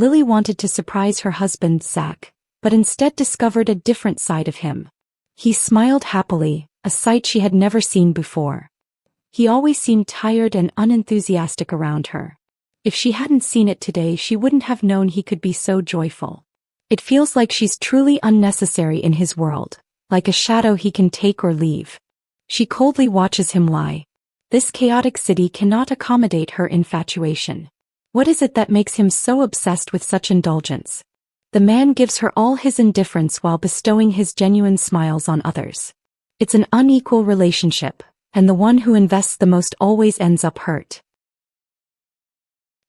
Lily wanted to surprise her husband, Zach, but instead discovered a different side of him. He smiled happily, a sight she had never seen before. He always seemed tired and unenthusiastic around her. If she hadn't seen it today, she wouldn't have known he could be so joyful. It feels like she's truly unnecessary in his world, like a shadow he can take or leave. She coldly watches him lie. This chaotic city cannot accommodate her infatuation. What is it that makes him so obsessed with such indulgence? The man gives her all his indifference while bestowing his genuine smiles on others. It's an unequal relationship, and the one who invests the most always ends up hurt.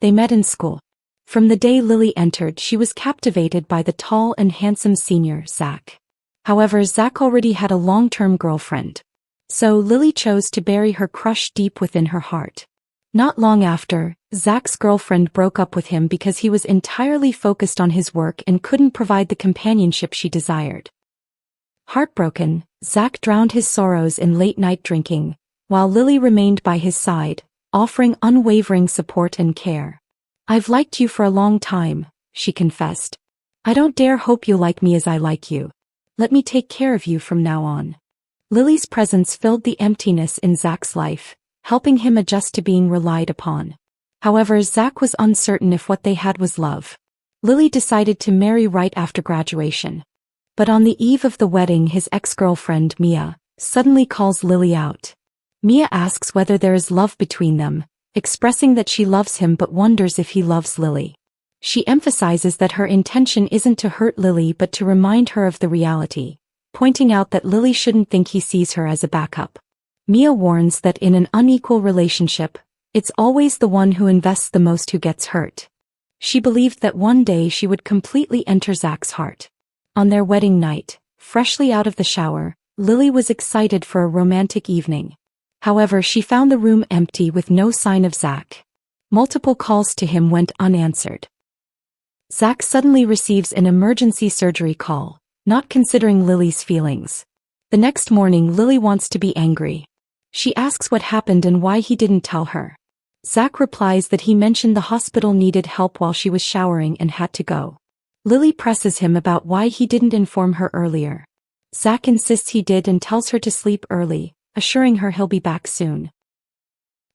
They met in school. From the day Lily entered, she was captivated by the tall and handsome senior, Zach. However, Zach already had a long-term girlfriend. So Lily chose to bury her crush deep within her heart. Not long after, Zach's girlfriend broke up with him because he was entirely focused on his work and couldn't provide the companionship she desired. Heartbroken, Zach drowned his sorrows in late-night drinking, while Lily remained by his side, offering unwavering support and care. "I've liked you for a long time," she confessed. "I don't dare hope you like me as I like you. Let me take care of you from now on." Lily's presence filled the emptiness in Zach's life, helping him adjust to being relied upon. However, Zach was uncertain if what they had was love. Lily decided to marry right after graduation. But on the eve of the wedding, his ex-girlfriend, Mia, suddenly calls Lily out. Mia asks whether there is love between them, expressing that she loves him but wonders if he loves Lily. She emphasizes that her intention isn't to hurt Lily but to remind her of the reality, pointing out that Lily shouldn't think he sees her as a backup. Mia warns that in an unequal relationship, it's always the one who invests the most who gets hurt. She believed that one day she would completely enter Zach's heart. On their wedding night, freshly out of the shower, Lily was excited for a romantic evening. However, she found the room empty with no sign of Zach. Multiple calls to him went unanswered. Zach suddenly receives an emergency surgery call, not considering Lily's feelings. The next morning, Lily wants to be angry. She asks what happened and why he didn't tell her. Zach replies that he mentioned the hospital needed help while she was showering and had to go. Lily presses him about why he didn't inform her earlier. Zach insists he did and tells her to sleep early, assuring her he'll be back soon.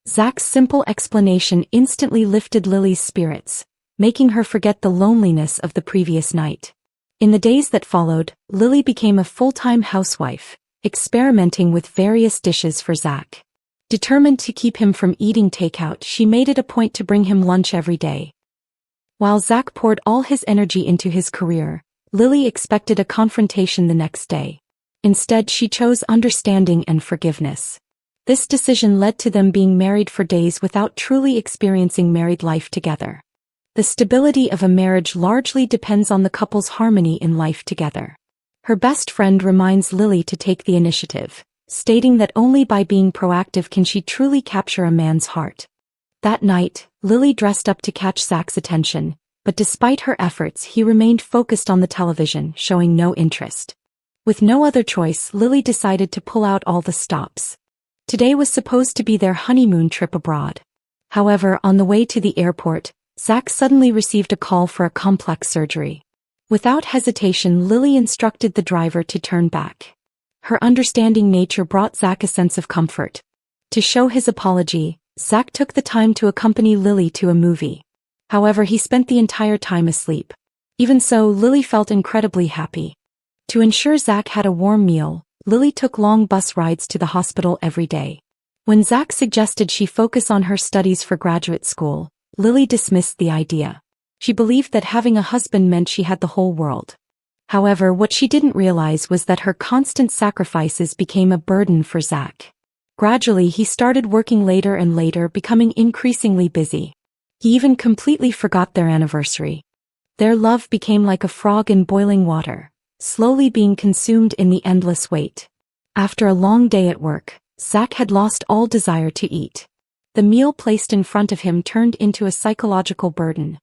Zach's simple explanation instantly lifted Lily's spirits, making her forget the loneliness of the previous night. In the days that followed, Lily became a full-time housewife, experimenting with various dishes for Zach. Determined to keep him from eating takeout, she made it a point to bring him lunch every day. While Zach poured all his energy into his career, Lily expected a confrontation the next day. Instead, she chose understanding and forgiveness. This decision led to them being married for days without truly experiencing married life together. The stability of a marriage largely depends on the couple's harmony in life together. Her best friend reminds Lily to take the initiative, stating that only by being proactive can she truly capture a man's heart. That night, Lily dressed up to catch Zach's attention, but despite her efforts, he remained focused on the television, showing no interest. With no other choice, Lily decided to pull out all the stops. Today was supposed to be their honeymoon trip abroad. However, on the way to the airport, Zach suddenly received a call for a complex surgery. Without hesitation, Lily instructed the driver to turn back. Her understanding nature brought Zach a sense of comfort. To show his apology, Zach took the time to accompany Lily to a movie. However, he spent the entire time asleep. Even so, Lily felt incredibly happy. To ensure Zach had a warm meal, Lily took long bus rides to the hospital every day. When Zach suggested she focus on her studies for graduate school, Lily dismissed the idea. She believed that having a husband meant she had the whole world. However, what she didn't realize was that her constant sacrifices became a burden for Zach. Gradually, he started working later and later, becoming increasingly busy. He even completely forgot their anniversary. Their love became like a frog in boiling water, slowly being consumed in the endless wait. After a long day at work, Zach had lost all desire to eat. The meal placed in front of him turned into a psychological burden.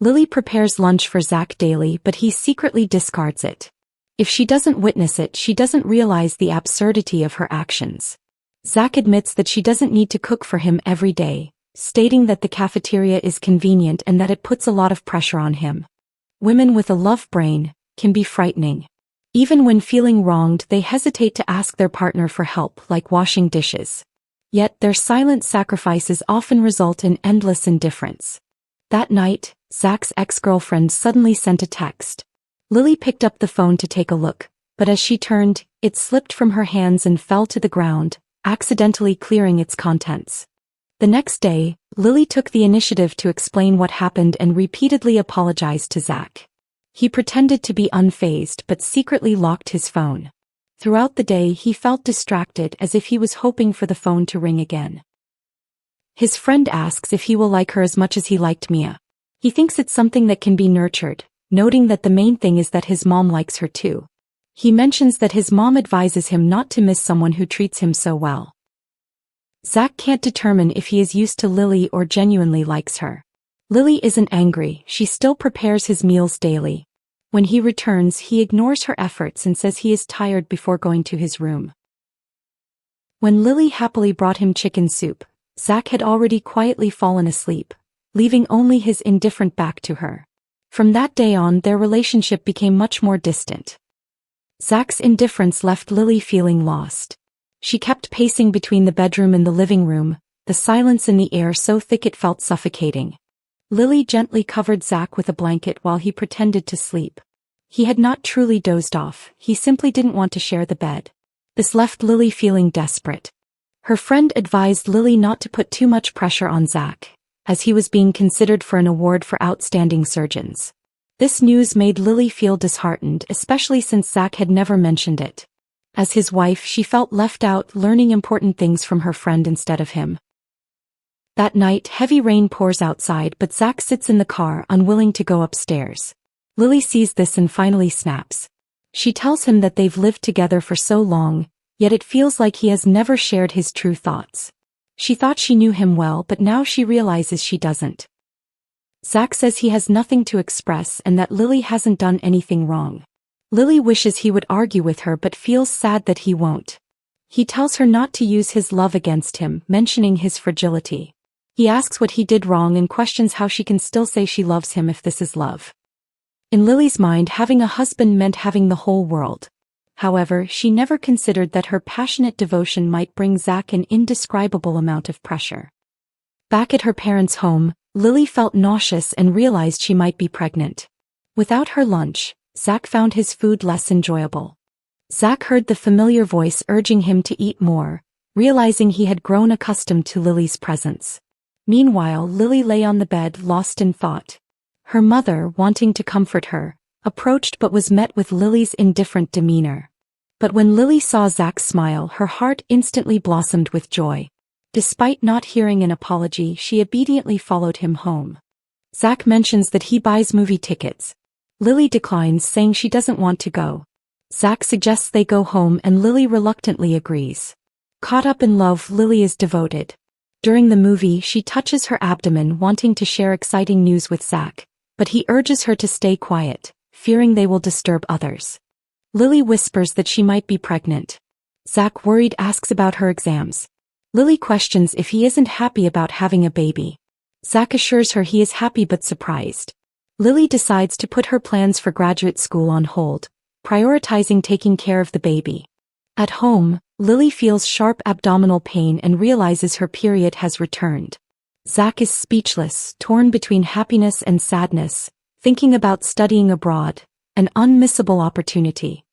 Lily prepares lunch for Zach daily, but he secretly discards it. If she doesn't witness it, she doesn't realize the absurdity of her actions. Zach admits that she doesn't need to cook for him every day, stating that the cafeteria is convenient and that it puts a lot of pressure on him. Women with a love brain can be frightening. Even when feeling wronged, they hesitate to ask their partner for help, like washing dishes. Yet their silent sacrifices often result in endless indifference. That night, Zach's ex-girlfriend suddenly sent a text. Lily picked up the phone to take a look, but as she turned, it slipped from her hands and fell to the ground, accidentally clearing its contents. The next day, Lily took the initiative to explain what happened and repeatedly apologized to Zach. He pretended to be unfazed but secretly locked his phone. Throughout the day he felt distracted, as if he was hoping for the phone to ring again. His friend asks if he will like her as much as he liked Mia. He thinks it's something that can be nurtured, noting that the main thing is that his mom likes her too. He mentions that his mom advises him not to miss someone who treats him so well. Zach can't determine if he is used to Lily or genuinely likes her. Lily isn't angry, she still prepares his meals daily. When he returns, he ignores her efforts and says he is tired before going to his room. When Lily happily brought him chicken soup, Zach had already quietly fallen asleep, leaving only his indifferent back to her. From that day on, their relationship became much more distant. Zach's indifference left Lily feeling lost. She kept pacing between the bedroom and the living room, the silence in the air so thick it felt suffocating. Lily gently covered Zach with a blanket while he pretended to sleep. He had not truly dozed off, he simply didn't want to share the bed. This left Lily feeling desperate. Her friend advised Lily not to put too much pressure on Zach, as he was being considered for an award for outstanding surgeons. This news made Lily feel disheartened, especially since Zach had never mentioned it. As his wife, she felt left out, learning important things from her friend instead of him. That night, heavy rain pours outside, but Zach sits in the car, unwilling to go upstairs. Lily sees this and finally snaps. She tells him that they've lived together for so long, yet it feels like he has never shared his true thoughts. She thought she knew him well, but now she realizes she doesn't. Zach says he has nothing to express and that Lily hasn't done anything wrong. Lily wishes he would argue with her but feels sad that he won't. He tells her not to use his love against him, mentioning his fragility. He asks what he did wrong and questions how she can still say she loves him if this is love. In Lily's mind, having a husband meant having the whole world. However, she never considered that her passionate devotion might bring Zach an indescribable amount of pressure. Back at her parents' home, Lily felt nauseous and realized she might be pregnant. Without her lunch, Zach found his food less enjoyable. Zach heard the familiar voice urging him to eat more, realizing he had grown accustomed to Lily's presence. Meanwhile, Lily lay on the bed, lost in thought. Her mother, wanting to comfort her, approached but was met with Lily's indifferent demeanor. But when Lily saw Zach's smile, her heart instantly blossomed with joy. Despite not hearing an apology, she obediently followed him home. Zach mentions that he buys movie tickets. Lily declines, saying she doesn't want to go. Zach suggests they go home and Lily reluctantly agrees. Caught up in love, Lily is devoted. During the movie, she touches her abdomen, wanting to share exciting news with Zach, but he urges her to stay quiet, fearing they will disturb others. Lily whispers that she might be pregnant. Zach, worried, asks about her exams. Lily questions if he isn't happy about having a baby. Zach assures her he is happy but surprised. Lily decides to put her plans for graduate school on hold, prioritizing taking care of the baby. At home, Lily feels sharp abdominal pain and realizes her period has returned. Zach is speechless, torn between happiness and sadness, thinking about studying abroad, an unmissable opportunity.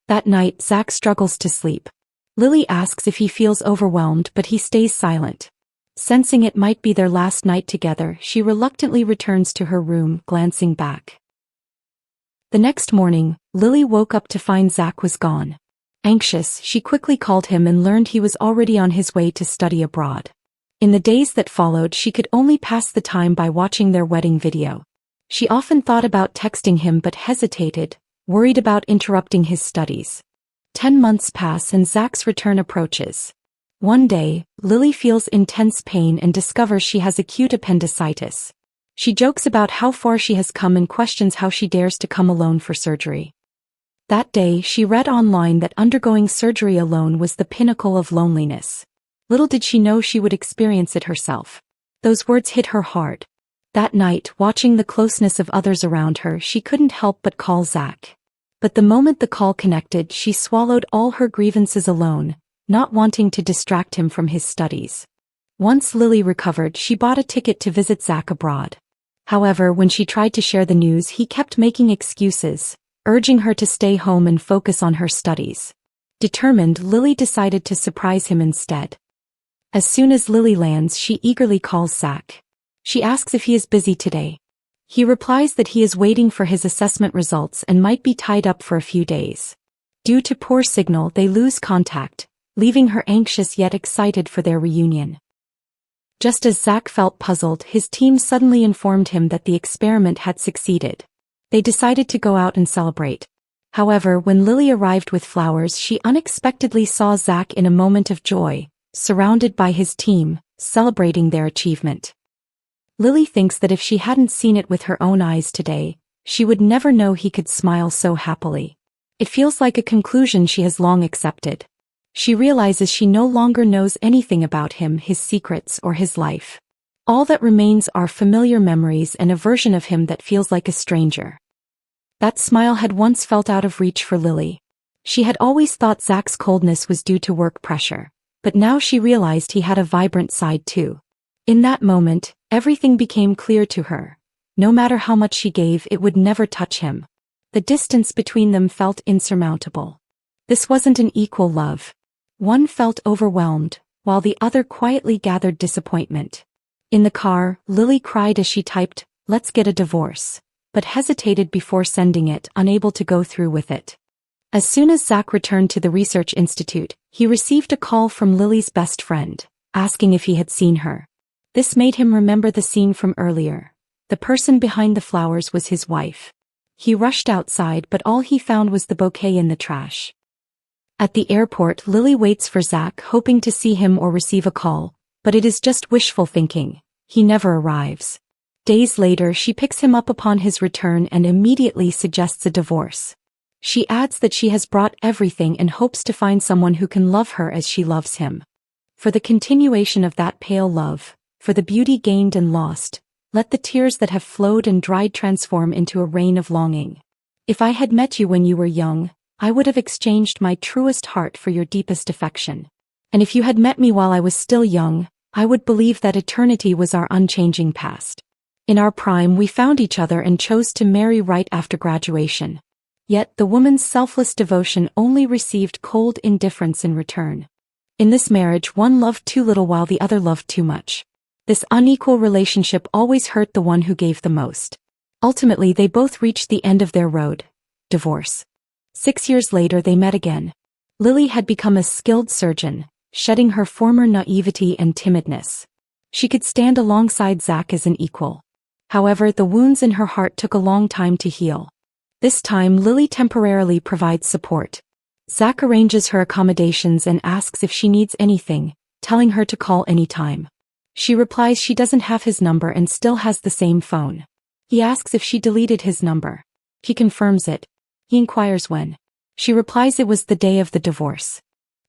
That night, Zach struggles to sleep. Lily asks if he feels overwhelmed, but he stays silent. Sensing it might be their last night together, she reluctantly returns to her room, glancing back. The next morning, Lily woke up to find Zach was gone. Anxious, she quickly called him and learned he was already on his way to study abroad. In the days that followed, she could only pass the time by watching their wedding video. She often thought about texting him but hesitated, worried about interrupting his studies. 10 months pass and Zach's return approaches. One day, Lily feels intense pain and discovers she has acute appendicitis. She jokes about how far she has come and questions how she dares to come alone for surgery. That day, she read online that undergoing surgery alone was the pinnacle of loneliness. Little did she know she would experience it herself. Those words hit her hard. That night, watching the closeness of others around her, she couldn't help but call Zach. But the moment the call connected, she swallowed all her grievances alone, not wanting to distract him from his studies. Once Lily recovered, she bought a ticket to visit Zach abroad. However, when she tried to share the news, he kept making excuses, urging her to stay home and focus on her studies. Determined, Lily decided to surprise him instead. As soon as Lily lands, she eagerly calls Zach. She asks if he is busy today. He replies that he is waiting for his assessment results and might be tied up for a few days. Due to poor signal, they lose contact, leaving her anxious yet excited for their reunion. Just as Zach felt puzzled, his team suddenly informed him that the experiment had succeeded. They decided to go out and celebrate. However, when Lily arrived with flowers, she unexpectedly saw Zach in a moment of joy, surrounded by his team, celebrating their achievement. Lily thinks that if she hadn't seen it with her own eyes today, she would never know he could smile so happily. It feels like a conclusion she has long accepted. She realizes she no longer knows anything about him, his secrets, or his life. All that remains are familiar memories and a version of him that feels like a stranger. That smile had once felt out of reach for Lily. She had always thought Zach's coldness was due to work pressure, but now she realized he had a vibrant side too. In that moment, everything became clear to her. No matter how much she gave, it would never touch him. The distance between them felt insurmountable. This wasn't an equal love. One felt overwhelmed, while the other quietly gathered disappointment. In the car, Lily cried as she typed, "Let's get a divorce," but hesitated before sending it, unable to go through with it. As soon as Zach returned to the research institute, he received a call from Lily's best friend, asking if he had seen her. This made him remember the scene from earlier. The person behind the flowers was his wife. He rushed outside, but all he found was the bouquet in the trash. At the airport, Lily waits for Zach, hoping to see him or receive a call, but it is just wishful thinking. He never arrives. Days later, she picks him up upon his return and immediately suggests a divorce. She adds that she has brought everything and hopes to find someone who can love her as she loves him. For the continuation of that pale love, for the beauty gained and lost, let the tears that have flowed and dried transform into a rain of longing. If I had met you when you were young, I would have exchanged my truest heart for your deepest affection. And if you had met me while I was still young, I would believe that eternity was our unchanging past. In our prime, we found each other and chose to marry right after graduation. Yet the woman's selfless devotion only received cold indifference in return. In this marriage, one loved too little while the other loved too much. This unequal relationship always hurt the one who gave the most. Ultimately, they both reached the end of their road: divorce. 6 years later, they met again. Lily had become a skilled surgeon, shedding her former naivety and timidness. She could stand alongside Zach as an equal. However, the wounds in her heart took a long time to heal. This time, Lily temporarily provides support. Zach arranges her accommodations and asks if she needs anything, telling her to call anytime. She replies she doesn't have his number and still has the same phone. He asks if she deleted his number. He confirms it. He inquires when. She replies it was the day of the divorce.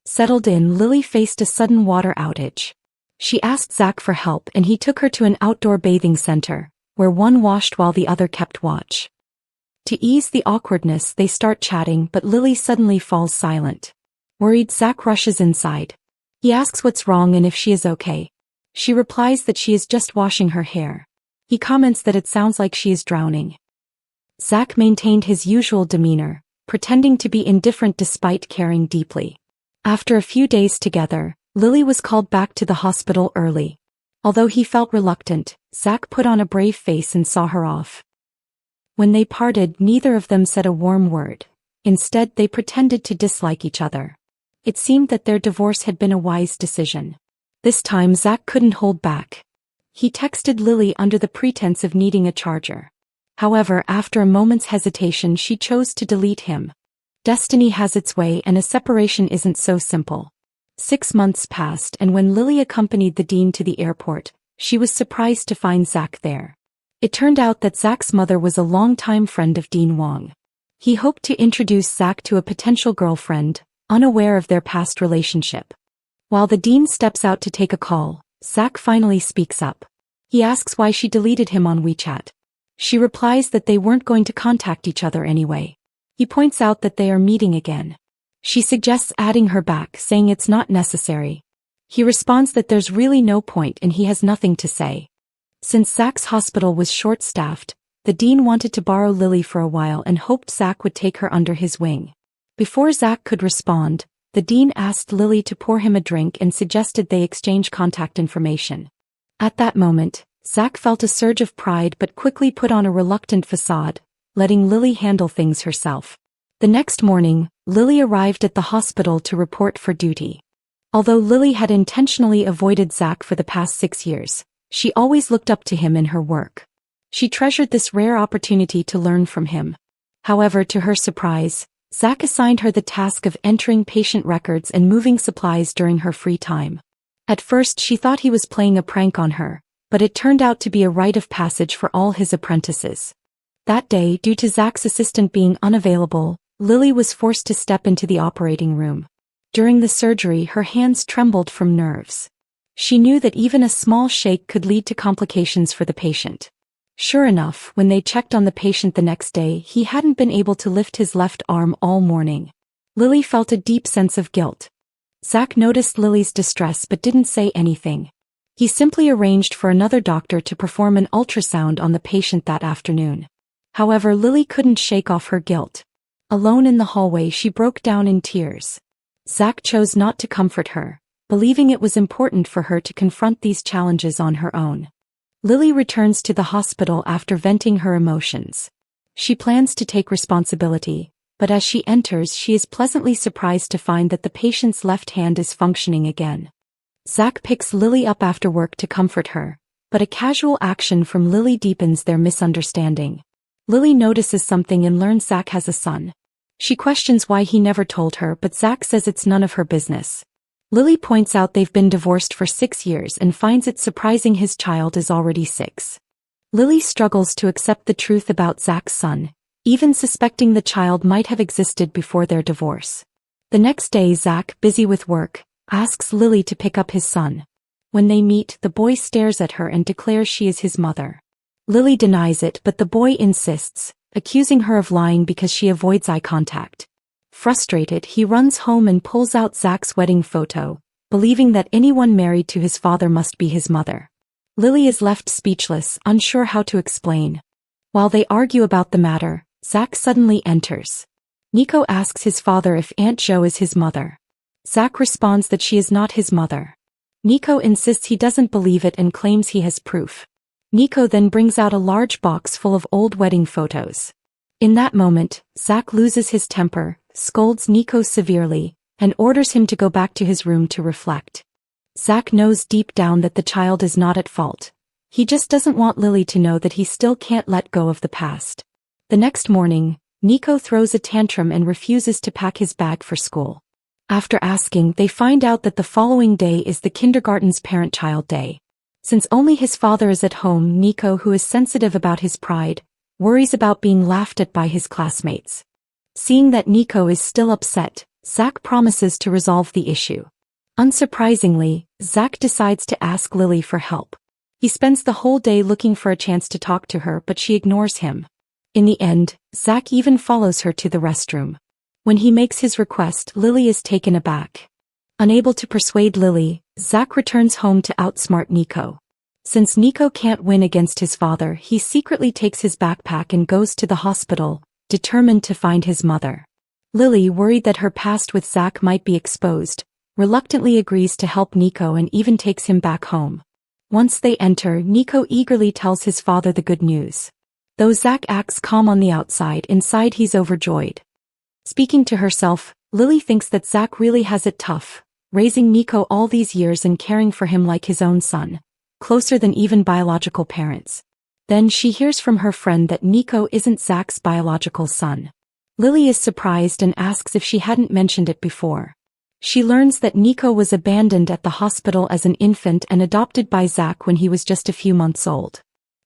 Settled in, Lily faced a sudden water outage. She asked Zach for help and he took her to an outdoor bathing center, where one washed while the other kept watch. To ease the awkwardness, they start chatting, but Lily suddenly falls silent. Worried, Zach rushes inside. He asks what's wrong and if she is okay. She replies that she is just washing her hair. He comments that it sounds like she is drowning. Zach maintained his usual demeanor, pretending to be indifferent despite caring deeply. After a few days together, Lily was called back to the hospital early. Although he felt reluctant, Zach put on a brave face and saw her off. When they parted, neither of them said a warm word. Instead, they pretended to dislike each other. It seemed that their divorce had been a wise decision. This time, Zach couldn't hold back. He texted Lily under the pretense of needing a charger. However, after a moment's hesitation, she chose to delete him. Destiny has its way, and a separation isn't so simple. 6 months passed, and when Lily accompanied the dean to the airport, she was surprised to find Zach there. It turned out that Zach's mother was a longtime friend of Dean Wong. He hoped to introduce Zach to a potential girlfriend, unaware of their past relationship. While the dean steps out to take a call, Zach finally speaks up. He asks why she deleted him on WeChat. She replies that they weren't going to contact each other anyway. He points out that they are meeting again. She suggests adding her back, saying it's not necessary. He responds that there's really no point and he has nothing to say. Since Zach's hospital was short-staffed, the dean wanted to borrow Lily for a while and hoped Zach would take her under his wing. Before Zach could respond, the dean asked Lily to pour him a drink and suggested they exchange contact information. At that moment, Zach felt a surge of pride but quickly put on a reluctant facade, letting Lily handle things herself. The next morning, Lily arrived at the hospital to report for duty. Although Lily had intentionally avoided Zach for the past 6 years, she always looked up to him in her work. She treasured this rare opportunity to learn from him. However, to her surprise, Zach assigned her the task of entering patient records and moving supplies during her free time. At first she thought he was playing a prank on her, but it turned out to be a rite of passage for all his apprentices. That day, due to Zach's assistant being unavailable, Lily was forced to step into the operating room. During the surgery, her hands trembled from nerves. She knew that even a small shake could lead to complications for the patient. Sure enough, when they checked on the patient the next day, he hadn't been able to lift his left arm all morning. Lily felt a deep sense of guilt. Zach noticed Lily's distress but didn't say anything. He simply arranged for another doctor to perform an ultrasound on the patient that afternoon. However, Lily couldn't shake off her guilt. Alone in the hallway, she broke down in tears. Zach chose not to comfort her, believing it was important for her to confront these challenges on her own. Lily returns to the hospital after venting her emotions. She plans to take responsibility, but as she enters, she is pleasantly surprised to find that the patient's left hand is functioning again. Zach picks Lily up after work to comfort her, but a casual action from Lily deepens their misunderstanding. Lily notices something and learns Zach has a son. She questions why he never told her, but Zach says it's none of her business. Lily points out they've been divorced for 6 years and finds it surprising his child is already 6. Lily struggles to accept the truth about Zach's son, even suspecting the child might have existed before their divorce. The next day, Zach, busy with work, asks Lily to pick up his son. When they meet, the boy stares at her and declares she is his mother. Lily denies it, but the boy insists, accusing her of lying because she avoids eye contact. Frustrated, he runs home and pulls out Zach's wedding photo, believing that anyone married to his father must be his mother. Lily is left speechless, unsure how to explain. While they argue about the matter, Zach suddenly enters. Nico asks his father if Aunt Jo is his mother. Zach responds that she is not his mother. Nico insists he doesn't believe it and claims he has proof. Nico then brings out a large box full of old wedding photos. In that moment, Zach loses his temper, scolds Nico severely, and orders him to go back to his room to reflect. Zach knows deep down that the child is not at fault. He just doesn't want Lily to know that he still can't let go of the past. The next morning, Nico throws a tantrum and refuses to pack his bag for school. After asking, they find out that the following day is the kindergarten's parent-child day. Since only his father is at home, Nico, who is sensitive about his pride, worries about being laughed at by his classmates. Seeing that Nico is still upset, Zach promises to resolve the issue. Unsurprisingly, Zach decides to ask Lily for help. He spends the whole day looking for a chance to talk to her, but she ignores him. In the end, Zach even follows her to the restroom. When he makes his request, Lily is taken aback. Unable to persuade Lily, Zach returns home to outsmart Nico. Since Nico can't win against his father, he secretly takes his backpack and goes to the hospital, determined to find his mother. Lily, worried that her past with Zach might be exposed, reluctantly agrees to help Nico and even takes him back home. Once they enter, Nico eagerly tells his father the good news. Though Zach acts calm on the outside, inside he's overjoyed. Speaking to herself, Lily thinks that Zach really has it tough, raising Nico all these years and caring for him like his own son, closer than even biological parents. Then she hears from her friend that Nico isn't Zach's biological son. Lily is surprised and asks if she hadn't mentioned it before. She learns that Nico was abandoned at the hospital as an infant and adopted by Zach when he was just a few months old.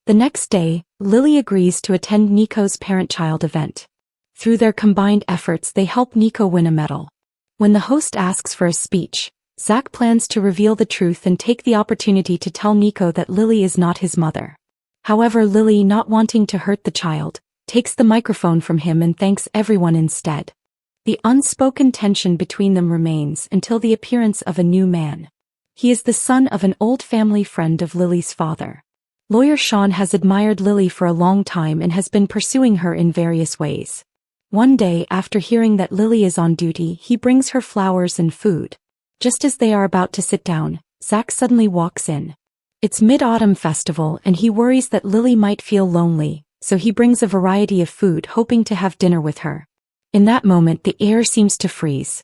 The next day, Lily agrees to attend Nico's parent-child event. Through their combined efforts, they help Nico win a medal. When the host asks for a speech, Zach plans to reveal the truth and take the opportunity to tell Nico that Lily is not his mother. However, Lily, not wanting to hurt the child, takes the microphone from him and thanks everyone instead. The unspoken tension between them remains until the appearance of a new man. He is the son of an old family friend of Lily's father. Lawyer Sean has admired Lily for a long time and has been pursuing her in various ways. One day, after hearing that Lily is on duty, he brings her flowers and food. Just as they are about to sit down, Zach suddenly walks in. It's Mid-Autumn Festival and he worries that Lily might feel lonely, so he brings a variety of food hoping to have dinner with her. In that moment, the air seems to freeze.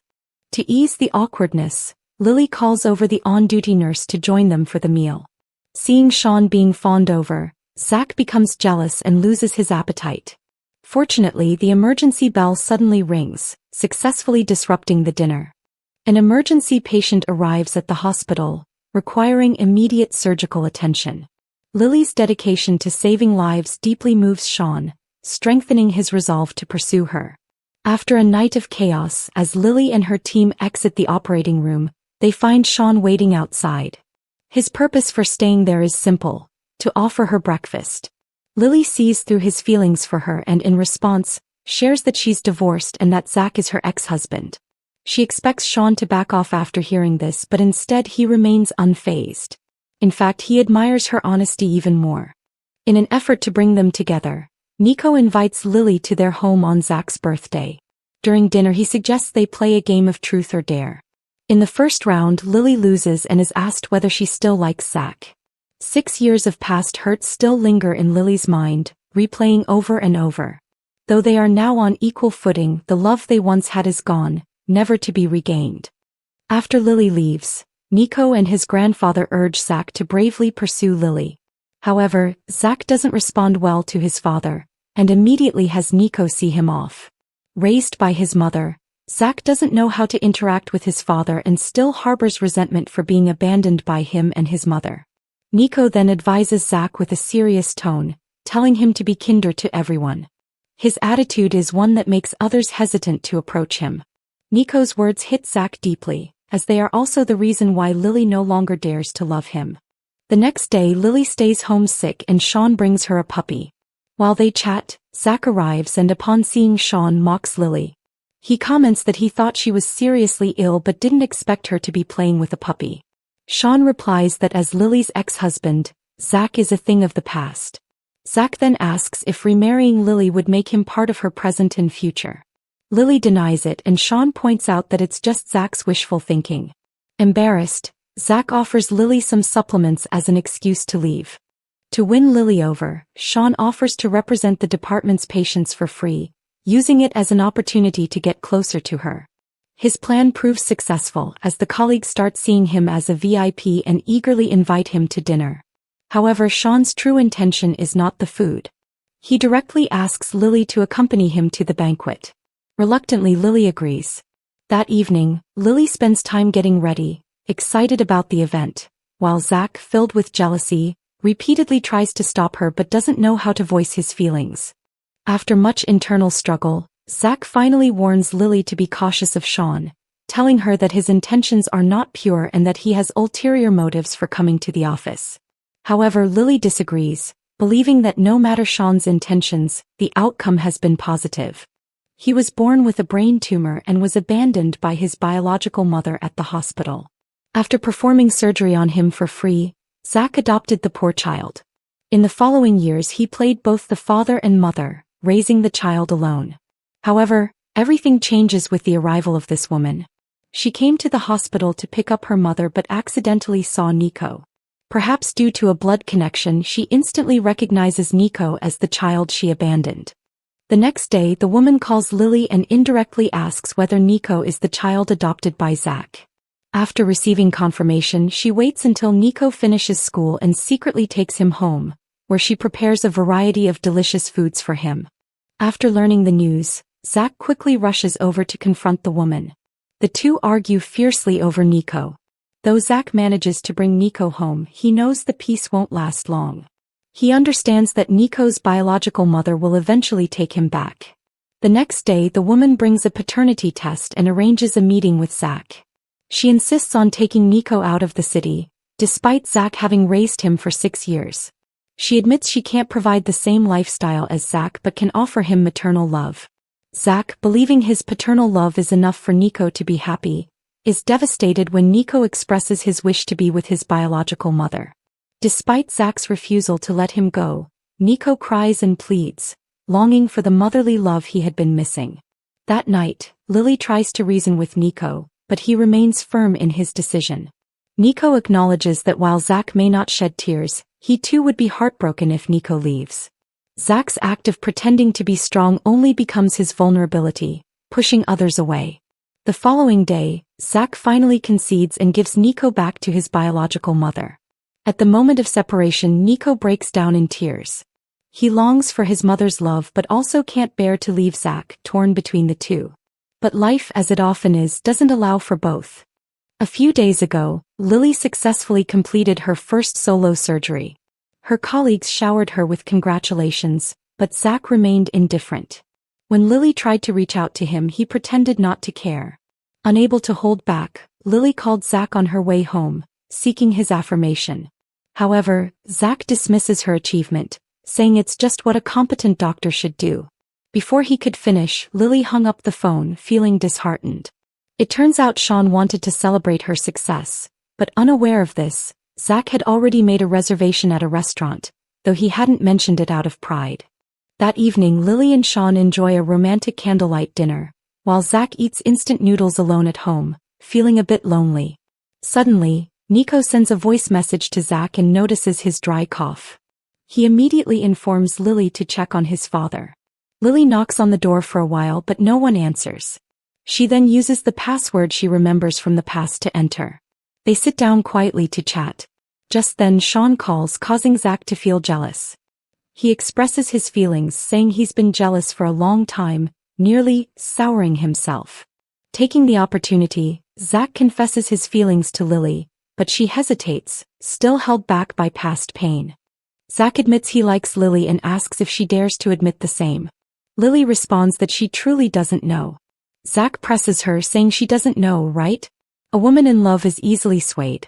To ease the awkwardness, Lily calls over the on-duty nurse to join them for the meal. Seeing Sean being fawned over, Zach becomes jealous and loses his appetite. Fortunately, the emergency bell suddenly rings, successfully disrupting the dinner. An emergency patient arrives at the hospital, requiring immediate surgical attention. Lily's dedication to saving lives deeply moves Sean, strengthening his resolve to pursue her. After a night of chaos, as Lily and her team exit the operating room, they find Sean waiting outside. His purpose for staying there is simple: to offer her breakfast. Lily sees through his feelings for her and in response, shares that she's divorced and that Zach is her ex-husband. She expects Sean to back off after hearing this, but instead he remains unfazed. In fact, he admires her honesty even more. In an effort to bring them together, Nico invites Lily to their home on Zach's birthday. During dinner, he suggests they play a game of truth or dare. In the first round, Lily loses and is asked whether she still likes Zach. 6 years of past hurts still linger in Lily's mind, replaying over and over. Though they are now on equal footing, the love they once had is gone, never to be regained. After Lily leaves, Nico and his grandfather urge Zach to bravely pursue Lily. However, Zach doesn't respond well to his father, and immediately has Nico see him off. Raised by his mother, Zach doesn't know how to interact with his father and still harbors resentment for being abandoned by him and his mother. Nico then advises Zach with a serious tone, telling him to be kinder to everyone. His attitude is one that makes others hesitant to approach him. Nico's words hit Zach deeply, as they are also the reason why Lily no longer dares to love him. The next day, Lily stays homesick and Sean brings her a puppy. While they chat, Zach arrives and upon seeing Sean mocks Lily. He comments that he thought she was seriously ill but didn't expect her to be playing with a puppy. Sean replies that as Lily's ex-husband, Zach is a thing of the past. Zach then asks if remarrying Lily would make him part of her present and future. Lily denies it and Sean points out that it's just Zach's wishful thinking. Embarrassed, Zach offers Lily some supplements as an excuse to leave. To win Lily over, Sean offers to represent the department's patients for free, using it as an opportunity to get closer to her. His plan proves successful as the colleagues start seeing him as a VIP and eagerly invite him to dinner. However, Sean's true intention is not the food. He directly asks Lily to accompany him to the banquet. Reluctantly, Lily agrees. That evening, Lily spends time getting ready, excited about the event, while Zach, filled with jealousy, repeatedly tries to stop her but doesn't know how to voice his feelings. After much internal struggle, Zach finally warns Lily to be cautious of Sean, telling her that his intentions are not pure and that he has ulterior motives for coming to the office. However, Lily disagrees, believing that no matter Sean's intentions, the outcome has been positive. He was born with a brain tumor and was abandoned by his biological mother at the hospital. After performing surgery on him for free, Zach adopted the poor child. In the following years, he played both the father and mother, raising the child alone. However, everything changes with the arrival of this woman. She came to the hospital to pick up her mother but accidentally saw Nico. Perhaps due to a blood connection, she instantly recognizes Nico as the child she abandoned. The next day, the woman calls Lily and indirectly asks whether Nico is the child adopted by Zach. After receiving confirmation, she waits until Nico finishes school and secretly takes him home, where she prepares a variety of delicious foods for him. After learning the news, Zach quickly rushes over to confront the woman. The two argue fiercely over Nico. Though Zach manages to bring Nico home, he knows the peace won't last long. He understands that Nico's biological mother will eventually take him back. The next day, the woman brings a paternity test and arranges a meeting with Zach. She insists on taking Nico out of the city, despite Zach having raised him for 6 years. She admits she can't provide the same lifestyle as Zach but can offer him maternal love. Zach, believing his paternal love is enough for Nico to be happy, is devastated when Nico expresses his wish to be with his biological mother. Despite Zach's refusal to let him go, Nico cries and pleads, longing for the motherly love he had been missing. That night, Lily tries to reason with Nico, but he remains firm in his decision. Nico acknowledges that while Zach may not shed tears, he too would be heartbroken if Nico leaves. Zach's act of pretending to be strong only becomes his vulnerability, pushing others away. The following day, Zach finally concedes and gives Nico back to his biological mother. At the moment of separation, Nico breaks down in tears. He longs for his mother's love but also can't bear to leave Zach, torn between the two. But life, as it often is, doesn't allow for both. A few days ago, Lily successfully completed her first solo surgery. Her colleagues showered her with congratulations, but Zach remained indifferent. When Lily tried to reach out to him, he pretended not to care. Unable to hold back, Lily called Zach on her way home, seeking his affirmation. However, Zach dismisses her achievement, saying it's just what a competent doctor should do. Before he could finish, Lily hung up the phone, feeling disheartened. It turns out Sean wanted to celebrate her success, but unaware of this, Zach had already made a reservation at a restaurant, though he hadn't mentioned it out of pride. That evening, Lily and Sean enjoy a romantic candlelight dinner, while Zach eats instant noodles alone at home, feeling a bit lonely. Suddenly, Nico sends a voice message to Zach and notices his dry cough. He immediately informs Lily to check on his father. Lily knocks on the door for a while but no one answers. She then uses the password she remembers from the past to enter. They sit down quietly to chat. Just then Sean calls, causing Zach to feel jealous. He expresses his feelings, saying he's been jealous for a long time, nearly souring himself. Taking the opportunity, Zach confesses his feelings to Lily, but she hesitates, still held back by past pain. Zach admits he likes Lily and asks if she dares to admit the same. Lily responds that she truly doesn't know. Zach presses her, saying she doesn't know, right? A woman in love is easily swayed.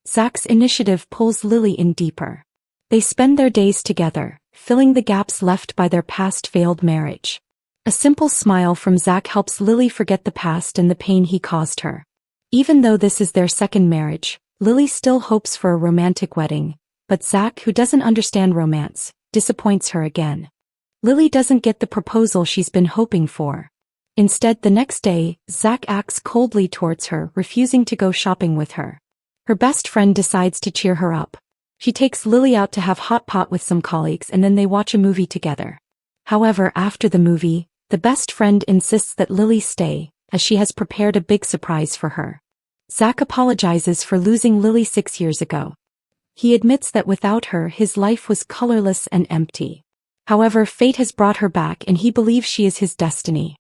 Zach's initiative pulls Lily in deeper. They spend their days together, filling the gaps left by their past failed marriage. A simple smile from Zach helps Lily forget the past and the pain he caused her. Even though this is their second marriage, Lily still hopes for a romantic wedding, but Zach, who doesn't understand romance, disappoints her again. Lily doesn't get the proposal she's been hoping for. Instead, the next day, Zach acts coldly towards her, refusing to go shopping with her. Her best friend decides to cheer her up. She takes Lily out to have hot pot with some colleagues and then they watch a movie together. However, after the movie, the best friend insists that Lily stay, as she has prepared a big surprise for her. Zach apologizes for losing Lily 6 years ago. He admits that without her, his life was colorless and empty. However, fate has brought her back and he believes she is his destiny.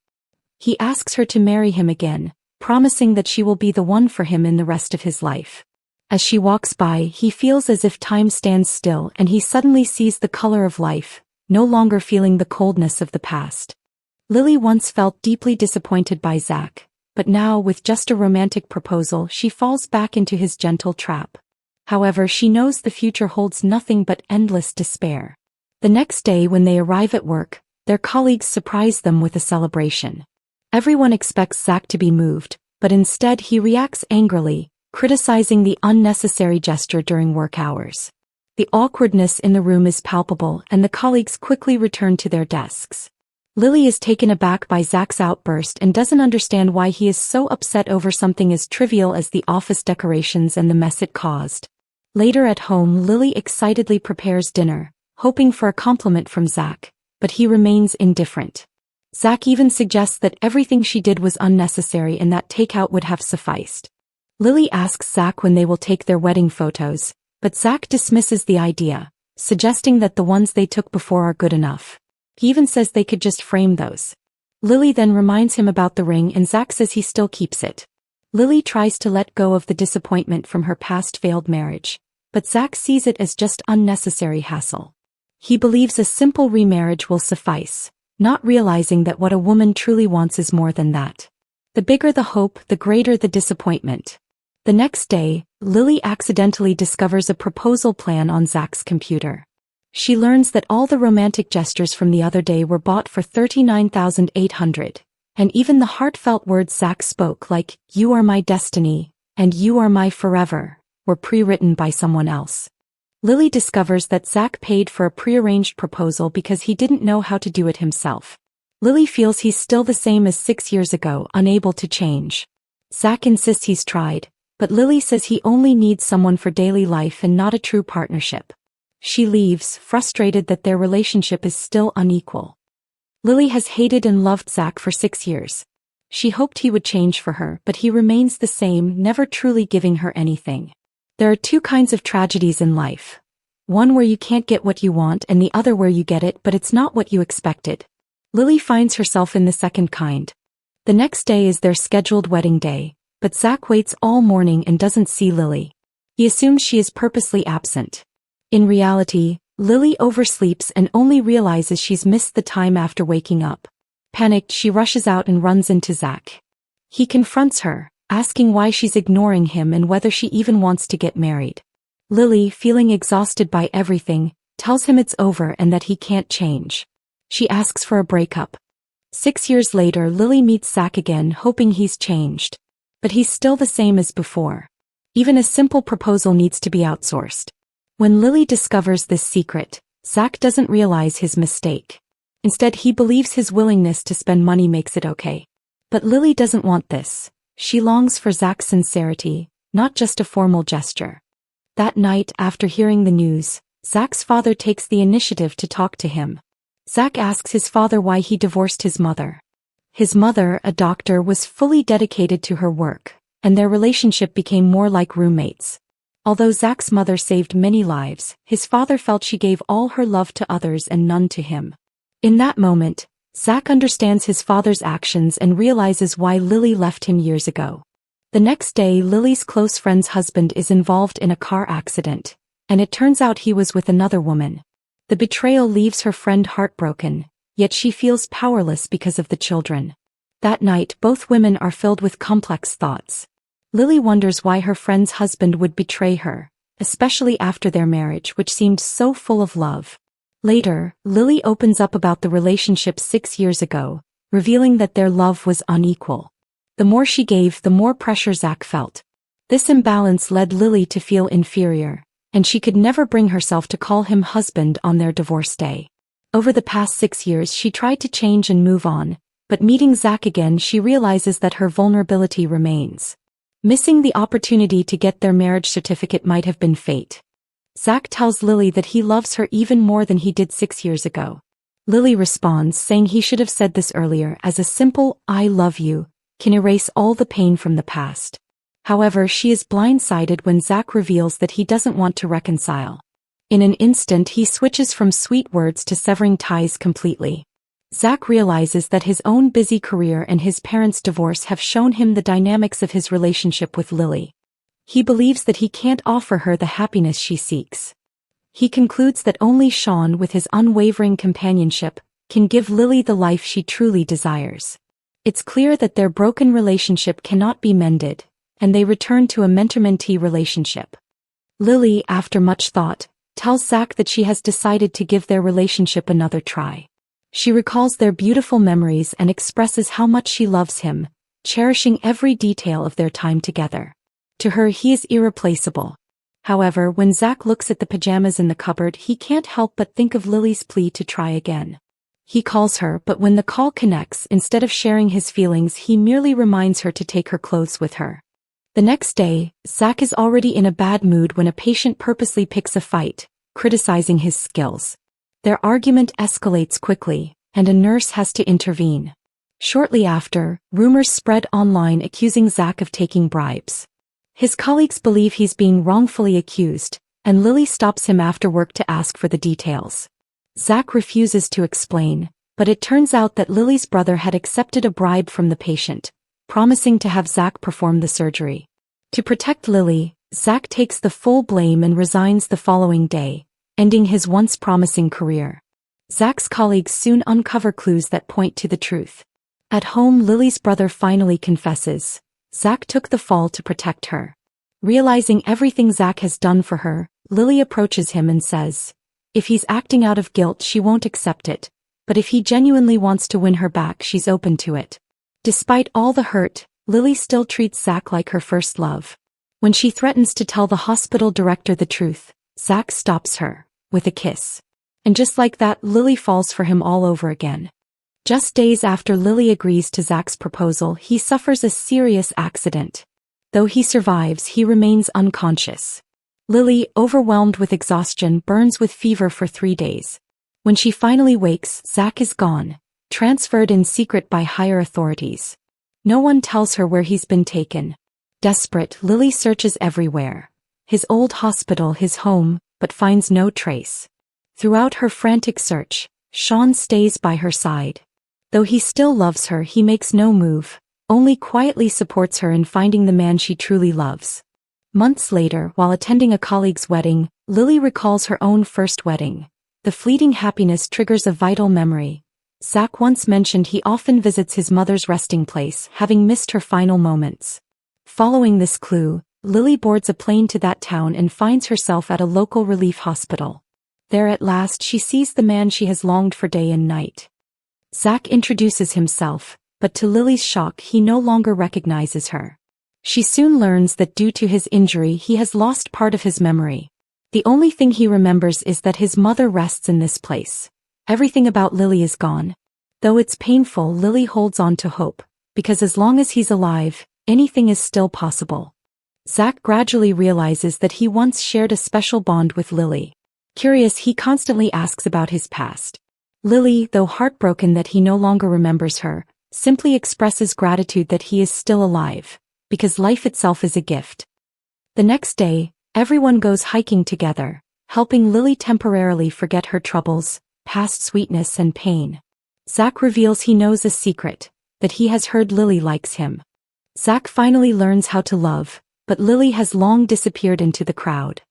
He asks her to marry him again, promising that she will be the one for him in the rest of his life. As she walks by, he feels as if time stands still and he suddenly sees the color of life, no longer feeling the coldness of the past. Lily once felt deeply disappointed by Zach, but now with just a romantic proposal she falls back into his gentle trap. However, she knows the future holds nothing but endless despair. The next day when they arrive at work, their colleagues surprise them with a celebration. Everyone expects Zach to be moved, but instead he reacts angrily, criticizing the unnecessary gesture during work hours. The awkwardness in the room is palpable and the colleagues quickly return to their desks. Lily is taken aback by Zach's outburst and doesn't understand why he is so upset over something as trivial as the office decorations and the mess it caused. Later at home, Lily excitedly prepares dinner, hoping for a compliment from Zach, but he remains indifferent. Zach even suggests that everything she did was unnecessary and that takeout would have sufficed. Lily asks Zach when they will take their wedding photos, but Zach dismisses the idea, suggesting that the ones they took before are good enough. He even says they could just frame those. Lily then reminds him about the ring and Zach says he still keeps it. Lily tries to let go of the disappointment from her past failed marriage, but Zach sees it as just unnecessary hassle. He believes a simple remarriage will suffice, not realizing that what a woman truly wants is more than that. The bigger the hope, the greater the disappointment. The next day, Lily accidentally discovers a proposal plan on Zach's computer. She learns that all the romantic gestures from the other day were bought for $39,800, and even the heartfelt words Zach spoke like, "You are my destiny," and "You are my forever," were pre-written by someone else. Lily discovers that Zach paid for a prearranged proposal because he didn't know how to do it himself. Lily feels he's still the same as 6 years ago, unable to change. Zach insists he's tried, but Lily says he only needs someone for daily life and not a true partnership. She leaves, frustrated that their relationship is still unequal. Lily has hated and loved Zach for 6 years. She hoped he would change for her, but he remains the same, never truly giving her anything. There are two kinds of tragedies in life. One where you can't get what you want and the other where you get it but it's not what you expected. Lily finds herself in the second kind. The next day is their scheduled wedding day, but Zach waits all morning and doesn't see Lily. He assumes she is purposely absent. In reality, Lily oversleeps and only realizes she's missed the time after waking up. Panicked, she rushes out and runs into Zach. He confronts her, asking why she's ignoring him and whether she even wants to get married. Lily, feeling exhausted by everything, tells him it's over and that he can't change. She asks for a breakup. 6 years later, Lily meets Zach again, hoping he's changed. But he's still the same as before. Even a simple proposal needs to be outsourced. When Lily discovers this secret, Zach doesn't realize his mistake. Instead, he believes his willingness to spend money makes it okay. But Lily doesn't want this. She longs for Zach's sincerity, not just a formal gesture. That night, after hearing the news, Zach's father takes the initiative to talk to him. Zach asks his father why he divorced his mother. His mother, a doctor, was fully dedicated to her work, and their relationship became more like roommates. Although Zach's mother saved many lives, his father felt she gave all her love to others and none to him. In that moment, Zach understands his father's actions and realizes why Lily left him years ago. The next day, Lily's close friend's husband is involved in a car accident, and it turns out he was with another woman. The betrayal leaves her friend heartbroken, yet she feels powerless because of the children. That night, both women are filled with complex thoughts. Lily wonders why her friend's husband would betray her, especially after their marriage, which seemed so full of love. Later, Lily opens up about the relationship 6 years ago, revealing that their love was unequal. The more she gave, the more pressure Zach felt. This imbalance led Lily to feel inferior, and she could never bring herself to call him husband on their divorce day. Over the past 6 years, she tried to change and move on, but meeting Zach again, she realizes that her vulnerability remains. Missing the opportunity to get their marriage certificate might have been fate. Zach tells Lily that he loves her even more than he did 6 years ago. Lily responds, saying he should have said this earlier, as a simple "I love you" can erase all the pain from the past. However, she is blindsided when Zach reveals that he doesn't want to reconcile. In an instant, he switches from sweet words to severing ties completely. Zach realizes that his own busy career and his parents' divorce have shown him the dynamics of his relationship with Lily. He believes that he can't offer her the happiness she seeks. He concludes that only Sean, with his unwavering companionship, can give Lily the life she truly desires. It's clear that their broken relationship cannot be mended, and they return to a mentor-mentee relationship. Lily, after much thought, tells Zach that she has decided to give their relationship another try. She recalls their beautiful memories and expresses how much she loves him, cherishing every detail of their time together. To her, he is irreplaceable. However, when Zach looks at the pajamas in the cupboard, he can't help but think of Lily's plea to try again. He calls her, but when the call connects, instead of sharing his feelings, he merely reminds her to take her clothes with her. The next day, Zach is already in a bad mood when a patient purposely picks a fight, criticizing his skills. Their argument escalates quickly, and a nurse has to intervene. Shortly after, rumors spread online accusing Zach of taking bribes. His colleagues believe he's being wrongfully accused, and Lily stops him after work to ask for the details. Zach refuses to explain, but it turns out that Lily's brother had accepted a bribe from the patient, promising to have Zach perform the surgery. To protect Lily, Zach takes the full blame and resigns the following day, ending his once promising career. Zach's colleagues soon uncover clues that point to the truth. At home, Lily's brother finally confesses. Zach took the fall to protect her. Realizing everything Zach has done for her, Lily approaches him and says, if he's acting out of guilt, she won't accept it, but if he genuinely wants to win her back, she's open to it. Despite all the hurt, Lily still treats Zach like her first love. When she threatens to tell the hospital director the truth, Zach stops her with a kiss. And just like that, Lily falls for him all over again. Just days after Lily agrees to Zach's proposal, he suffers a serious accident. Though he survives, he remains unconscious. Lily, overwhelmed with exhaustion, burns with fever for 3 days. When she finally wakes, Zach is gone, transferred in secret by higher authorities. No one tells her where he's been taken. Desperate, Lily searches everywhere. His old hospital, his home, but finds no trace. Throughout her frantic search, Sean stays by her side. Though he still loves her, he makes no move, only quietly supports her in finding the man she truly loves. Months later, while attending a colleague's wedding, Lily recalls her own first wedding. The fleeting happiness triggers a vital memory. Zach once mentioned he often visits his mother's resting place, having missed her final moments. Following this clue, Lily boards a plane to that town and finds herself at a local relief hospital. There at last she sees the man she has longed for day and night. Zach introduces himself, but to Lily's shock he no longer recognizes her. She soon learns that due to his injury he has lost part of his memory. The only thing he remembers is that his mother rests in this place. Everything about Lily is gone. Though it's painful, Lily holds on to hope, because as long as he's alive, anything is still possible. Zach gradually realizes that he once shared a special bond with Lily. Curious, he constantly asks about his past. Lily, though heartbroken that he no longer remembers her, simply expresses gratitude that he is still alive, because life itself is a gift. The next day, everyone goes hiking together, helping Lily temporarily forget her troubles, past sweetness and pain. Zach reveals he knows a secret, that he has heard Lily likes him. Zach finally learns how to love, but Lily has long disappeared into the crowd.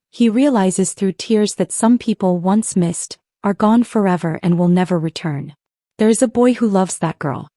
He realizes through tears that some people once missed, are gone forever and will never return. There is a boy who loves that girl,